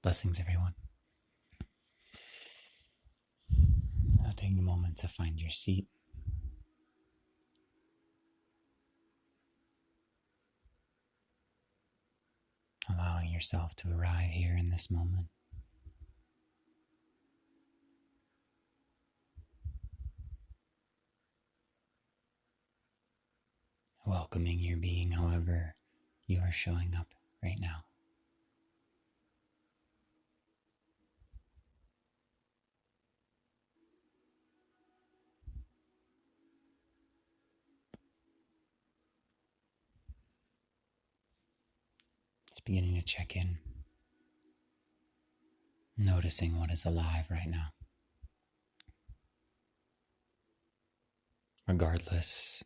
Blessings, everyone. Now take a moment to find your seat. Allowing yourself to arrive here in this moment. Welcoming your being however you are showing up right now. Just beginning to check in. Noticing what is alive right now. Regardless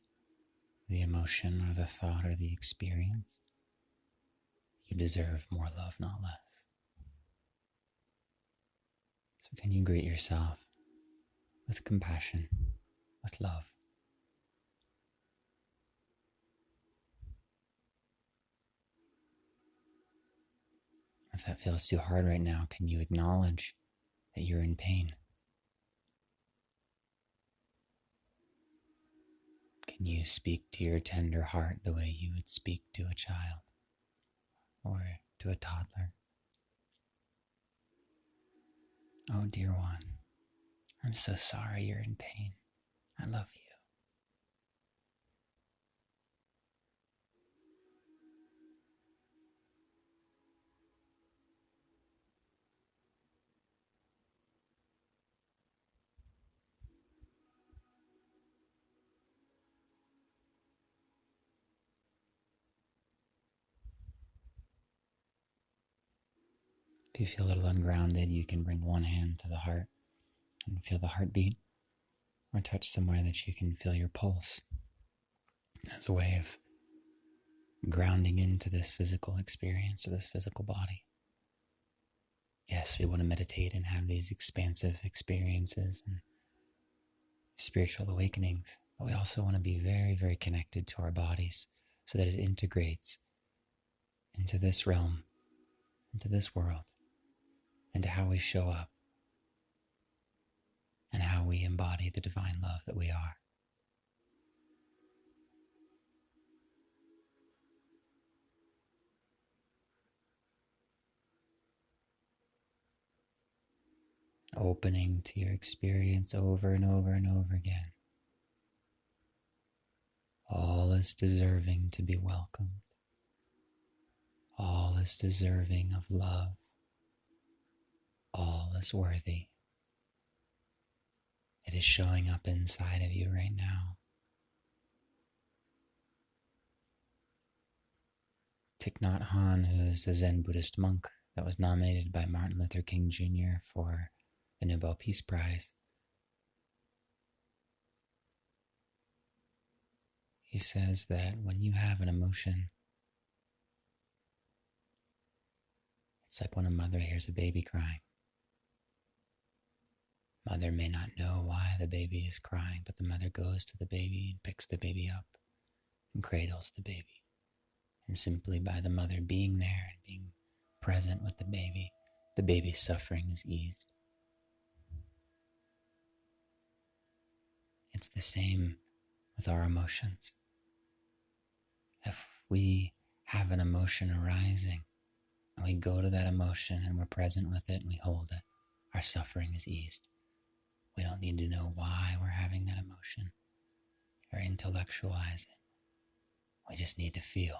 the emotion or the thought or the experience, you deserve more love, not less. So can you greet yourself with compassion, with love? If that feels too hard right now, can you acknowledge that you're in pain? Can you speak to your tender heart the way you would speak to a child or to a toddler? Oh, dear one, I'm so sorry you're in pain. I love you. If you feel a little ungrounded, you can bring one hand to the heart and feel the heartbeat, or touch somewhere that you can feel your pulse as a way of grounding into this physical experience of this physical body. Yes, we want to meditate and have these expansive experiences and spiritual awakenings, but we also want to be very, very connected to our bodies so that it integrates into this realm, into this world, into how we show up and how we embody the divine love that we are. Opening to your experience over and over and over again. All is deserving to be welcomed. All is deserving of love. All is worthy. It is showing up inside of you right now. Thich Nhat Hanh, who is a Zen Buddhist monk that was nominated by Martin Luther King Jr. for the Nobel Peace Prize, he says that when you have an emotion, it's like when a mother hears a baby crying. Mother may not know why the baby is crying, but the mother goes to the baby and picks the baby up and cradles the baby. And simply by the mother being there and being present with the baby's suffering is eased. It's the same with our emotions. If we have an emotion arising and we go to that emotion and we're present with it and we hold it, our suffering is eased. We don't need to know why we're having that emotion or intellectualize it. We just need to feel.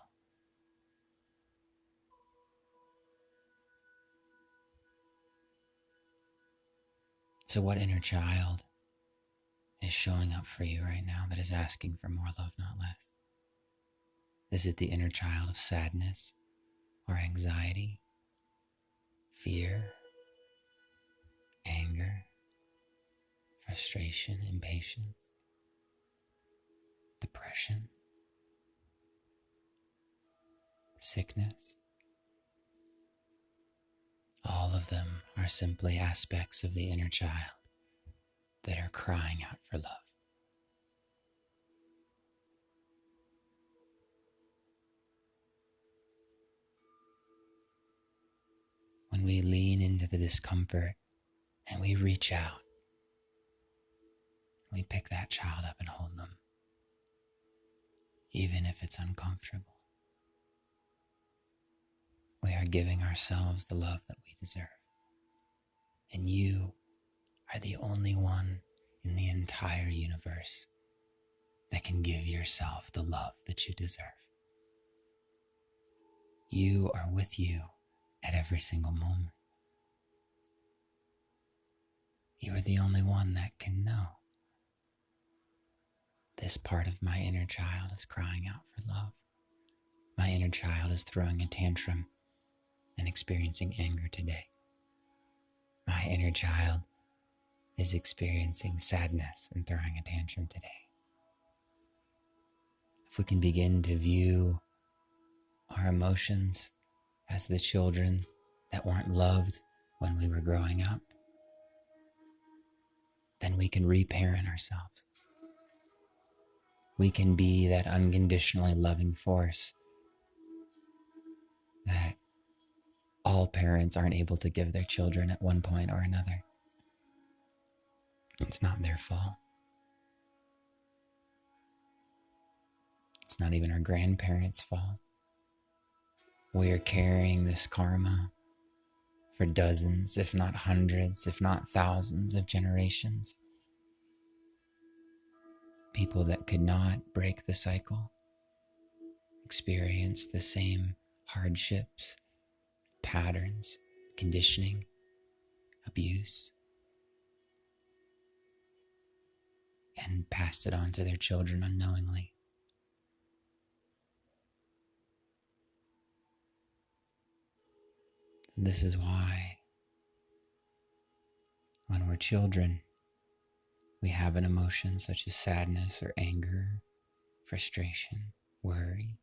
So what inner child is showing up for you right now that is asking for more love, not less? Is it the inner child of sadness or anxiety, fear, anger, frustration, impatience, depression, sickness? All of them are simply aspects of the inner child that are crying out for love. When we lean the discomfort and we reach out. We pick that child up and hold them, even if it's uncomfortable. We are giving ourselves the love that we deserve. And you are the only one in the entire universe that can give yourself the love that you deserve. You are with you at every single moment. You are the only one that can know. This part of my inner child is crying out for love. My inner child is throwing a tantrum and experiencing anger today. My inner child is experiencing sadness and throwing a tantrum today. If we can begin to view our emotions as the children that weren't loved when we were growing up, then we can reparent ourselves. We can be that unconditionally loving force that all parents aren't able to give their children at one point or another. It's not their fault. It's not even our grandparents' fault. We are carrying this karma for dozens, if not hundreds, if not thousands of generations. People that could not break the cycle experience the same hardships, patterns, conditioning, abuse, and passed it on to their children unknowingly. This is why when we're children, we have an emotion such as sadness or anger, frustration, worry,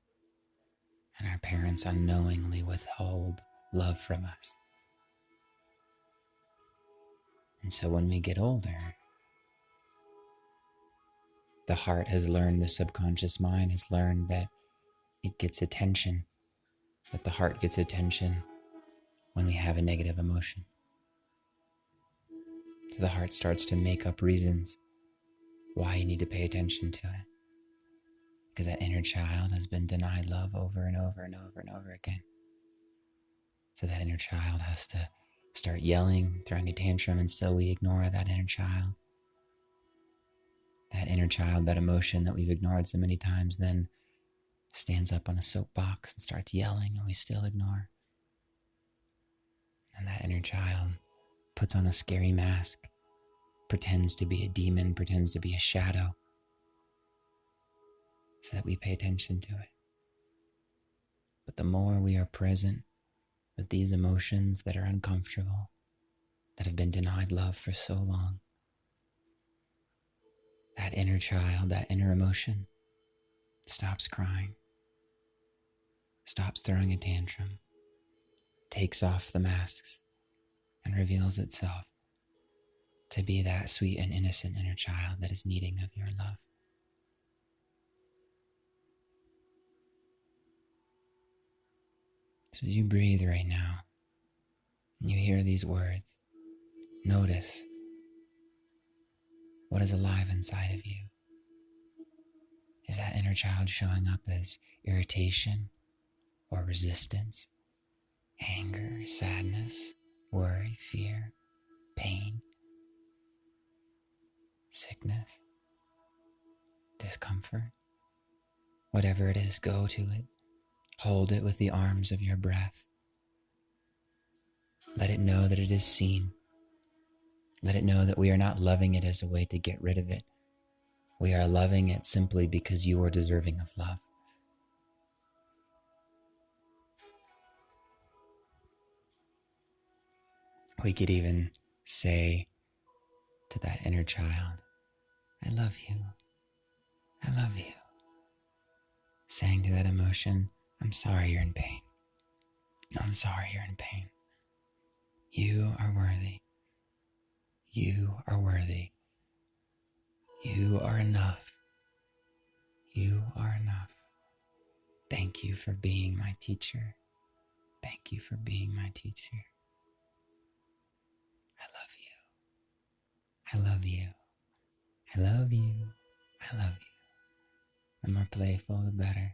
and our parents unknowingly withhold love from us. And so when we get older, the heart has learned, the subconscious mind has learned that it gets attention, that the heart gets attention when we have a negative emotion. So the heart starts to make up reasons why you need to pay attention to it. Because that inner child has been denied love over and over and over and over again. So that inner child has to start yelling, throwing a tantrum, and still we ignore that inner child. That inner child, that emotion that we've ignored so many times, then stands up on a soapbox and starts yelling, and we still ignore. And that inner child puts on a scary mask, pretends to be a demon, pretends to be a shadow, so that we pay attention to it. But the more we are present with these emotions that are uncomfortable, that have been denied love for so long, that inner child, that inner emotion stops crying, stops throwing a tantrum, takes off the masks, and reveals itself to be that sweet and innocent inner child that is needing of your love. So as you breathe right now, and you hear these words, notice what is alive inside of you. Is that inner child showing up as irritation or resistance, anger, sadness, worry, fear, pain, sickness, discomfort? Whatever it is, go to it. Hold it with the arms of your breath. Let it know that it is seen. Let it know that we are not loving it as a way to get rid of it. We are loving it simply because you are deserving of love. We could even say to that inner child, I love you. I love you. Saying to that emotion, I'm sorry you're in pain. I'm sorry you're in pain. You are worthy. You are worthy. You are enough. You are enough. Thank you for being my teacher. Thank you for being my teacher. I love you. I love you. The more playful, the better.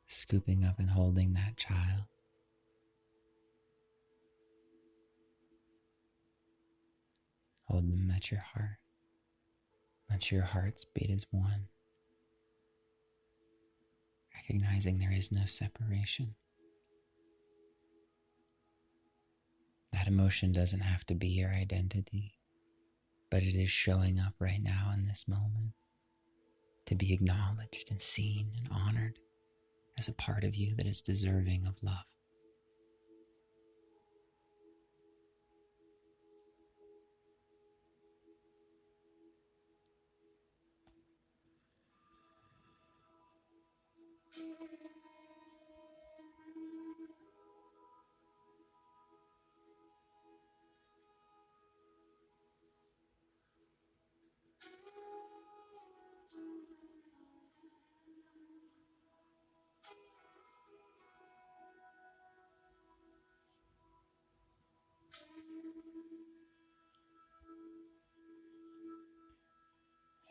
Scooping up and holding that child. Hold them at your heart. Let your hearts beat as one. Recognizing there is no separation. That emotion doesn't have to be your identity, but it is showing up right now in this moment to be acknowledged and seen and honored as a part of you that is deserving of love.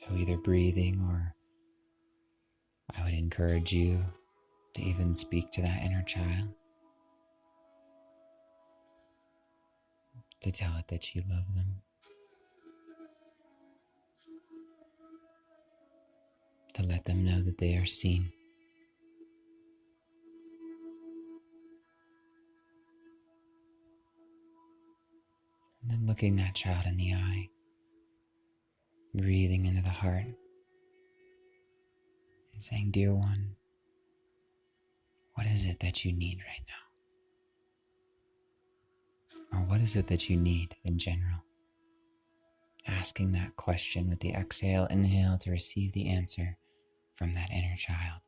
So either breathing, or I would encourage you to even speak to that inner child, to tell it that you love them, to let them know that they are seen. And then looking that child in the eye, breathing into the heart, and saying, "Dear one, what is it that you need right now? Or what is it that you need in general?" Asking that question with the exhale, inhale to receive the answer from that inner child.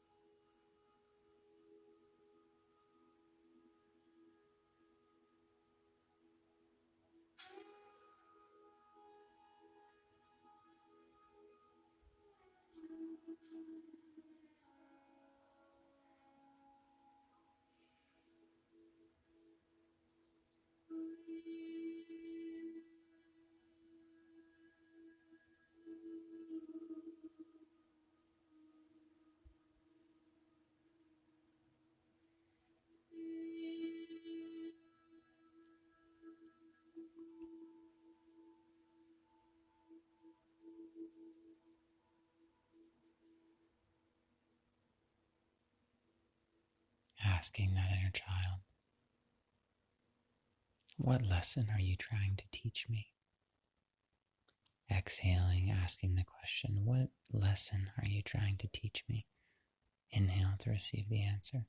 Asking that inner child, what lesson are you trying to teach me? Exhaling, asking the question, what lesson are you trying to teach me? Inhale to receive the answer.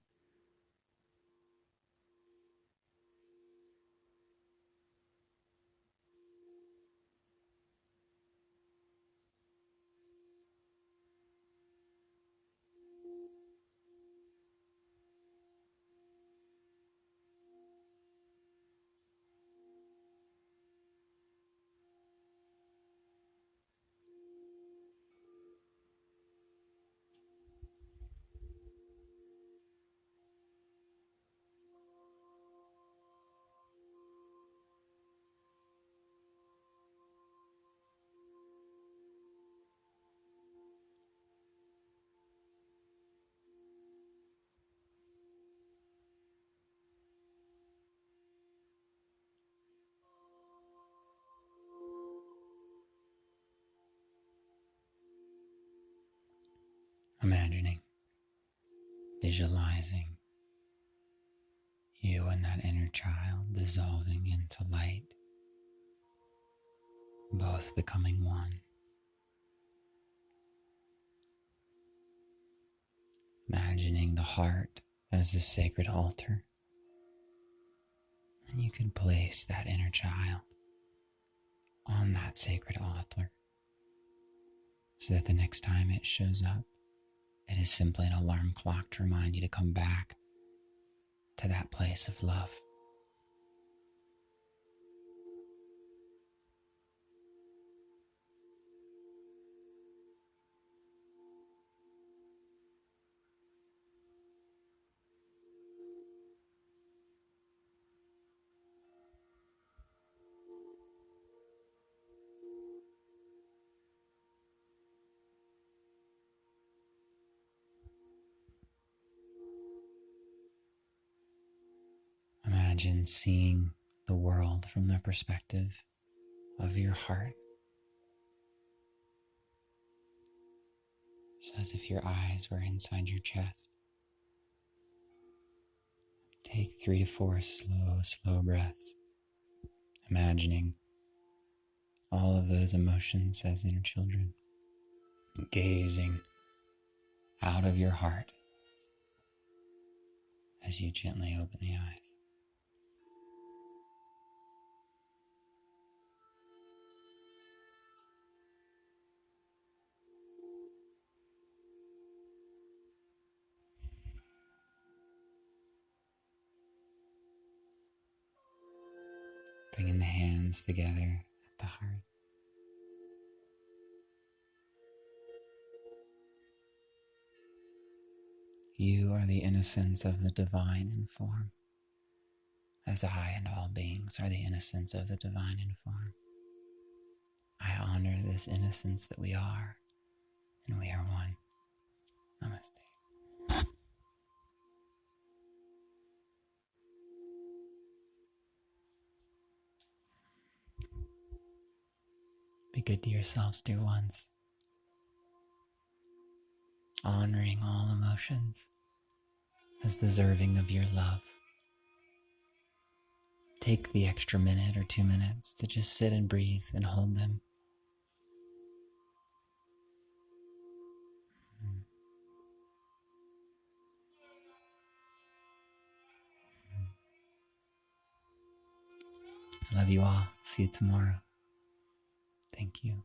Imagining, visualizing you and that inner child dissolving into light, both becoming one. Imagining the heart as the sacred altar, and you can place that inner child on that sacred altar so that the next time it shows up, it is simply an alarm clock to remind you to come back to that place of love. Imagine seeing the world from the perspective of your heart. It's as if your eyes were inside your chest. Take 3 to 4 slow breaths, imagining all of those emotions as inner children, gazing out of your heart as you gently open the eyes. Bringing the hands together at the heart. You are the innocence of the divine in form, as I and all beings are the innocence of the divine in form. I honor this innocence that we are, and we are one. Namaste. Be good to yourselves, dear ones, honoring all emotions as deserving of your love. Take the extra minute or 2 minutes to just sit and breathe and hold them. I love you all. See you tomorrow. Thank you.